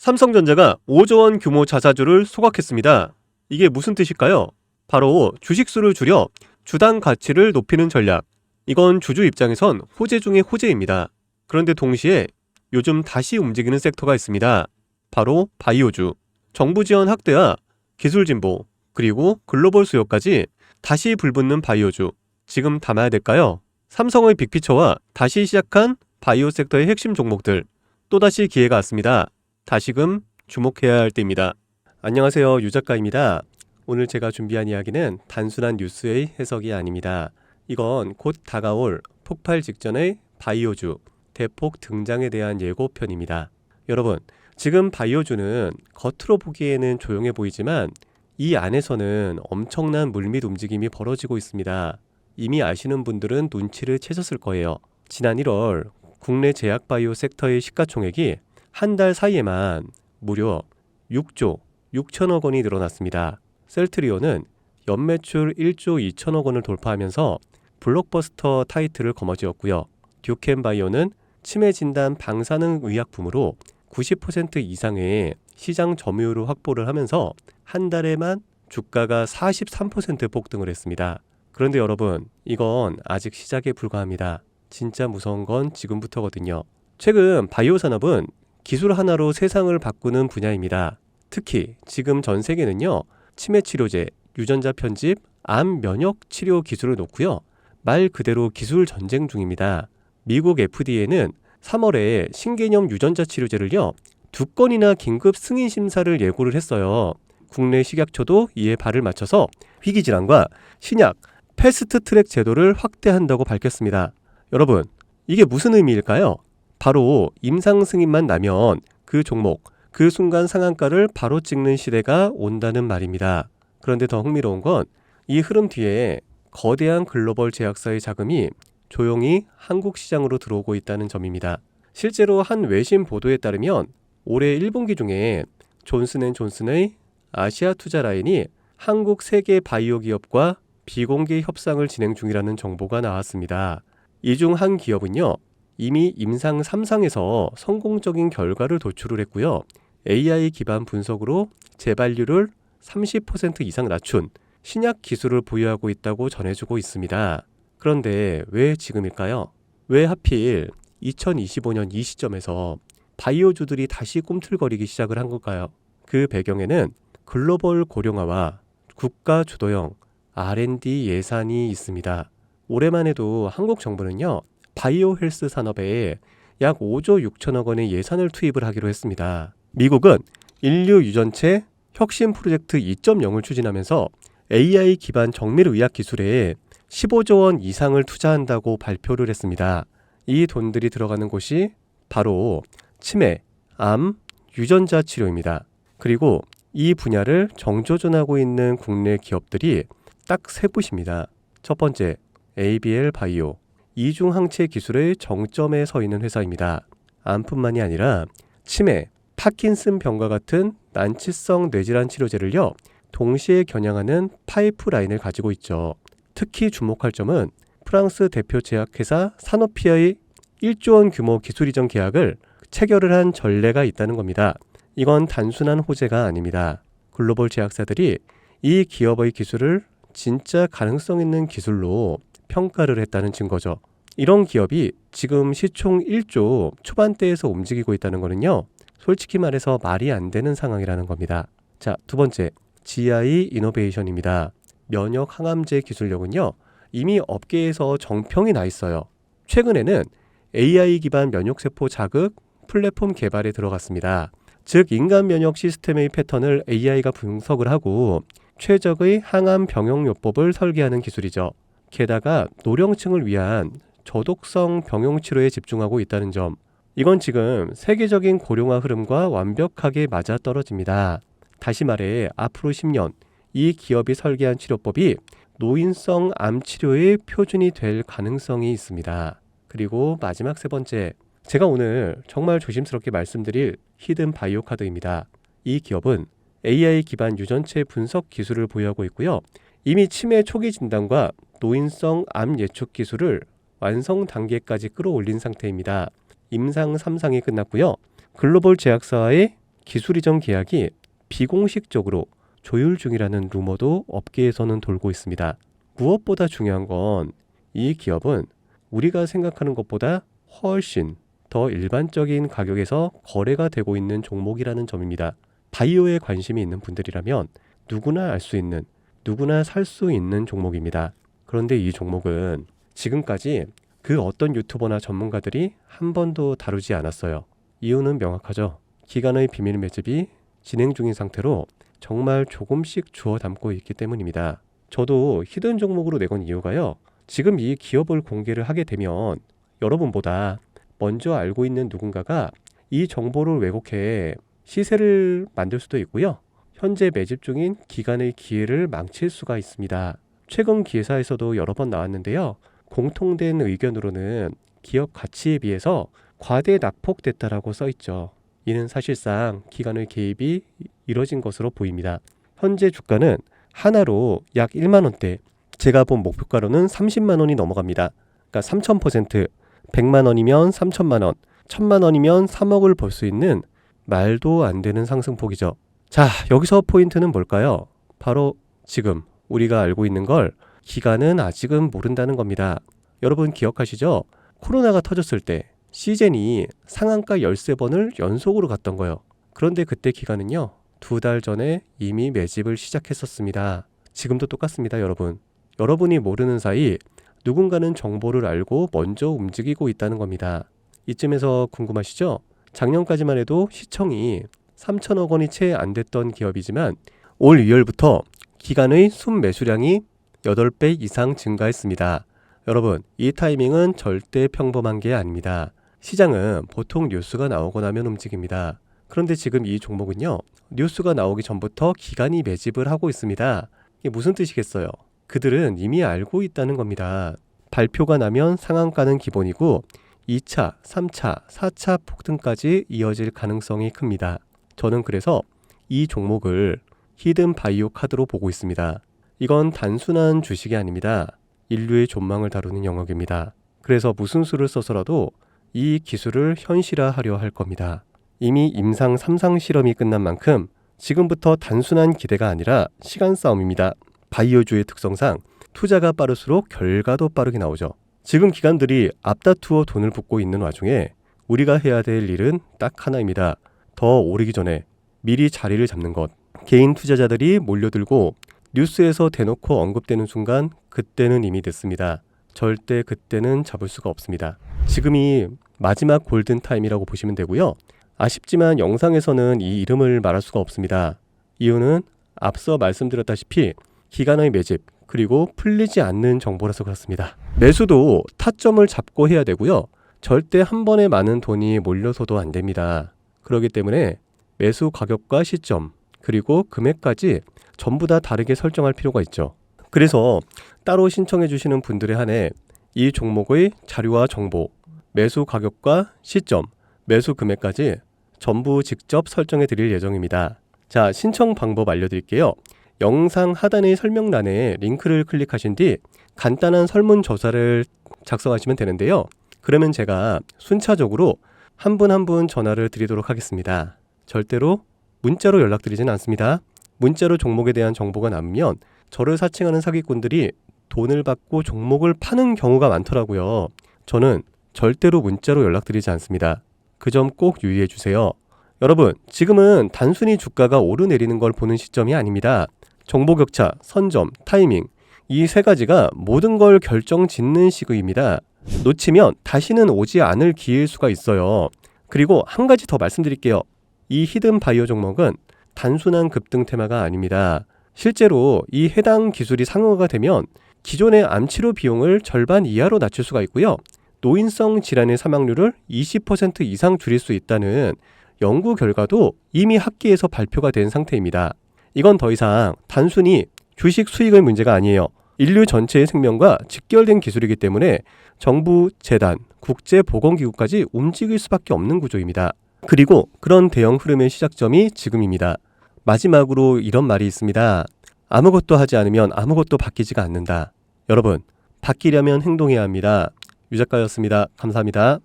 삼성전자가 5조 원 규모 자사주를 소각했습니다. 이게 무슨 뜻일까요? 바로 주식수를 줄여 주당 가치를 높이는 전략. 이건 주주 입장에선 호재 중의 호재입니다. 그런데 동시에 요즘 다시 움직이는 섹터가 있습니다. 바로 바이오주. 정부 지원 확대와 기술 진보, 그리고 글로벌 수요까지 다시 불붙는 바이오주. 지금 담아야 될까요? 삼성의 빅피처와 다시 시작한 바이오 섹터의 핵심 종목들. 또다시 기회가 왔습니다. 다시금 주목해야 할 때입니다. 안녕하세요, 유 작가입니다. 오늘 제가 준비한 이야기는 단순한 뉴스의 해석이 아닙니다. 이건 곧 다가올 폭발 직전의 바이오주 대폭 등장에 대한 예고편입니다. 여러분, 지금 바이오주는 겉으로 보기에는 조용해 보이지만 이 안에서는 엄청난 물밑 움직임이 벌어지고 있습니다. 이미 아시는 분들은 눈치를 채셨을 거예요. 지난 1월 국내 제약바이오 섹터의 시가총액이 한 달 사이에만 무려 6조 6천억 원이 늘어났습니다. 셀트리온은 연매출 1조 2천억 원을 돌파하면서 블록버스터 타이틀을 거머쥐었고요. 듀켄바이오는 치매 진단 방사능 의약품으로 90% 이상의 시장 점유율을 확보를 하면서 한 달에만 주가가 43% 폭등을 했습니다. 그런데 여러분, 이건 아직 시작에 불과합니다. 진짜 무서운 건 지금부터거든요. 최근 바이오 산업은 기술 하나로 세상을 바꾸는 분야입니다. 특히 지금 전 세계는요, 치매 치료제, 유전자 편집, 암 면역 치료 기술을 놓고요, 말 그대로 기술 전쟁 중입니다. 미국 FDA는 3월에 신개념 유전자 치료제를요, 2건이나 긴급 승인 심사를 예고를 했어요. 국내 식약처도 이에 발을 맞춰서 희귀질환과 신약, 패스트 트랙 제도를 확대한다고 밝혔습니다. 여러분, 이게 무슨 의미일까요? 바로 임상 승인만 나면 그 종목, 그 순간 상한가를 바로 찍는 시대가 온다는 말입니다. 그런데 더 흥미로운 건 이 흐름 뒤에 거대한 글로벌 제약사의 자금이 조용히 한국 시장으로 들어오고 있다는 점입니다. 실제로 한 외신 보도에 따르면 올해 1분기 중에 존슨앤존슨의 아시아 투자 라인이 한국 세계 바이오 기업과 비공개 협상을 진행 중이라는 정보가 나왔습니다. 이 중 한 기업은요, 이미 임상 3상에서 성공적인 결과를 도출을 했고요. AI 기반 분석으로 재발률을 30% 이상 낮춘 신약 기술을 보유하고 있다고 전해주고 있습니다. 그런데 왜 지금일까요? 왜 하필 2025년 이 시점에서 바이오주들이 다시 꿈틀거리기 시작을 한 걸까요? 그 배경에는 글로벌 고령화와 국가 주도형 R&D 예산이 있습니다. 올해만 해도 한국 정부는요, 바이오 헬스 산업에 약 5조 6천억 원의 예산을 투입을 하기로 했습니다. 미국은 인류 유전체 혁신 프로젝트 2.0을 추진하면서 AI 기반 정밀 의학 기술에 15조 원 이상을 투자한다고 발표를 했습니다. 이 돈들이 들어가는 곳이 바로 치매, 암, 유전자 치료입니다. 그리고 이 분야를 정조준하고 있는 국내 기업들이 딱 세 곳입니다. 첫 번째, ABL 바이오. 이중 항체 기술의 정점에 서 있는 회사입니다. 암뿐만이 아니라 치매, 파킨슨 병과 같은 난치성 뇌질환 치료제를요, 동시에 겨냥하는 파이프라인을 가지고 있죠. 특히 주목할 점은 프랑스 대표 제약회사 사노피아의 1조 원 규모 기술 이전 계약을 체결을 한 전례가 있다는 겁니다. 이건 단순한 호재가 아닙니다. 글로벌 제약사들이 이 기업의 기술을 진짜 가능성 있는 기술로 평가를 했다는 증거죠. 이런 기업이 지금 시총 1조 초반대에서 움직이고 있다는 거는요, 솔직히 말해서 말이 안 되는 상황이라는 겁니다. 자, 두 번째, GI 이노베이션입니다. 면역 항암제 기술력은요, 이미 업계에서 정평이 나 있어요. 최근에는 AI 기반 면역세포 자극 플랫폼 개발에 들어갔습니다. 즉, 인간 면역 시스템의 패턴을 AI가 분석을 하고 최적의 항암 병용요법을 설계하는 기술이죠. 게다가 노령층을 위한 저독성 병용 치료에 집중하고 있다는 점, 이건 지금 세계적인 고령화 흐름과 완벽하게 맞아떨어집니다. 다시 말해 앞으로 10년 이 기업이 설계한 치료법이 노인성 암 치료의 표준이 될 가능성이 있습니다. 그리고 마지막 세 번째, 제가 오늘 정말 조심스럽게 말씀드릴 히든 바이오 카드입니다. 이 기업은 AI 기반 유전체 분석 기술을 보유하고 있고요. 이미 치매 초기 진단과 노인성 암 예측 기술을 완성 단계까지 끌어올린 상태입니다. 임상 3상이 끝났고요. 글로벌 제약사와의 기술 이전 계약이 비공식적으로 조율 중이라는 루머도 업계에서는 돌고 있습니다. 무엇보다 중요한 건 이 기업은 우리가 생각하는 것보다 훨씬 더 일반적인 가격에서 거래가 되고 있는 종목이라는 점입니다. 바이오에 관심이 있는 분들이라면 누구나 알 수 있는, 누구나 살 수 있는 종목입니다. 그런데 이 종목은 지금까지 그 어떤 유튜버나 전문가들이 한 번도 다루지 않았어요. 이유는 명확하죠. 기관의 비밀 매집이 진행 중인 상태로 정말 조금씩 주워 담고 있기 때문입니다. 저도 히든 종목으로 내건 이유가요. 지금 이 기업을 공개를 하게 되면 여러분보다 먼저 알고 있는 누군가가 이 정보를 왜곡해 시세를 만들 수도 있고요. 현재 매집 중인 기관의 기회를 망칠 수가 있습니다. 최근 기사에서도 여러 번 나왔는데요. 공통된 의견으로는 기업 가치에 비해서 과대 낙폭됐다라고 써있죠. 이는 사실상 기관의 개입이 이뤄진 것으로 보입니다. 현재 주가는 하나로 약 1만 원대, 제가 본 목표가로는 30만 원이 넘어갑니다. 그러니까 3000%, 100만 원이면 3천만 원, 1000만 원이면 3억을 벌 수 있는 말도 안 되는 상승폭이죠. 자, 여기서 포인트는 뭘까요? 바로 지금 우리가 알고 있는 걸 기관은 아직은 모른다는 겁니다. 여러분 기억하시죠? 코로나가 터졌을 때 시젠이 상한가 13번을 연속으로 갔던 거예요. 그런데 그때 기관은요, 2달 전에 이미 매집을 시작했었습니다. 지금도 똑같습니다, 여러분. 여러분이 모르는 사이 누군가는 정보를 알고 먼저 움직이고 있다는 겁니다. 이쯤에서 궁금하시죠? 작년까지만 해도 시청이 3천억 원이 채 안 됐던 기업이지만 올 2월부터 기관의 순매수량이 8배 이상 증가했습니다. 여러분, 이 타이밍은 절대 평범한 게 아닙니다. 시장은 보통 뉴스가 나오고 나면 움직입니다. 그런데 지금 이 종목은요, 뉴스가 나오기 전부터 기관이 매집을 하고 있습니다. 이게 무슨 뜻이겠어요? 그들은 이미 알고 있다는 겁니다. 발표가 나면 상한가는 기본이고 2차, 3차, 4차 폭등까지 이어질 가능성이 큽니다. 저는 그래서 이 종목을 히든 바이오 카드로 보고 있습니다. 이건 단순한 주식이 아닙니다. 인류의 존망을 다루는 영역입니다. 그래서 무슨 수를 써서라도 이 기술을 현실화하려 할 겁니다. 이미 임상 3상 실험이 끝난 만큼 지금부터 단순한 기대가 아니라 시간 싸움입니다. 바이오주의 특성상 투자가 빠를수록 결과도 빠르게 나오죠. 지금 기관들이 앞다투어 돈을 붓고 있는 와중에 우리가 해야 될 일은 딱 하나입니다. 더 오르기 전에 미리 자리를 잡는 것. 개인 투자자들이 몰려들고 뉴스에서 대놓고 언급되는 순간 그때는 이미 늦습니다. 절대 그때는 잡을 수가 없습니다. 지금이 마지막 골든타임이라고 보시면 되고요. 아쉽지만 영상에서는 이 이름을 말할 수가 없습니다. 이유는 앞서 말씀드렸다시피 기관의 매집 그리고 풀리지 않는 정보라서 그렇습니다. 매수도 타점을 잡고 해야 되고요. 절대 한 번에 많은 돈이 몰려서도 안 됩니다. 그렇기 때문에 매수 가격과 시점 그리고 금액까지 전부 다 다르게 설정할 필요가 있죠. 그래서 따로 신청해 주시는 분들에 한해 이 종목의 자료와 정보, 매수 가격과 시점, 매수 금액까지 전부 직접 설정해 드릴 예정입니다. 자, 신청 방법 알려드릴게요. 영상 하단의 설명란에 링크를 클릭하신 뒤 간단한 설문조사를 작성하시면 되는데요. 그러면 제가 순차적으로 한 분 한 분 전화를 드리도록 하겠습니다. 절대로 문자로 연락드리진 않습니다. 문자로 종목에 대한 정보가 남으면 저를 사칭하는 사기꾼들이 돈을 받고 종목을 파는 경우가 많더라고요. 저는 절대로 문자로 연락드리지 않습니다. 그 점 꼭 유의해 주세요. 여러분, 지금은 단순히 주가가 오르내리는 걸 보는 시점이 아닙니다. 정보 격차, 선점, 타이밍, 이 세 가지가 모든 걸 결정짓는 시기입니다. 놓치면 다시는 오지 않을 기회일 수가 있어요. 그리고 한 가지 더 말씀드릴게요. 이 히든 바이오 종목은 단순한 급등 테마가 아닙니다. 실제로 이 해당 기술이 상용화가 되면 기존의 암치료 비용을 절반 이하로 낮출 수가 있고요. 노인성 질환의 사망률을 20% 이상 줄일 수 있다는 연구 결과도 이미 학계에서 발표가 된 상태입니다. 이건 더 이상 단순히 주식 수익의 문제가 아니에요. 인류 전체의 생명과 직결된 기술이기 때문에 정부, 재단, 국제보건기구까지 움직일 수밖에 없는 구조입니다. 그리고 그런 대형 흐름의 시작점이 지금입니다. 마지막으로 이런 말이 있습니다. 아무것도 하지 않으면 아무것도 바뀌지가 않는다. 여러분, 바뀌려면 행동해야 합니다. 유 작가였습니다. 감사합니다.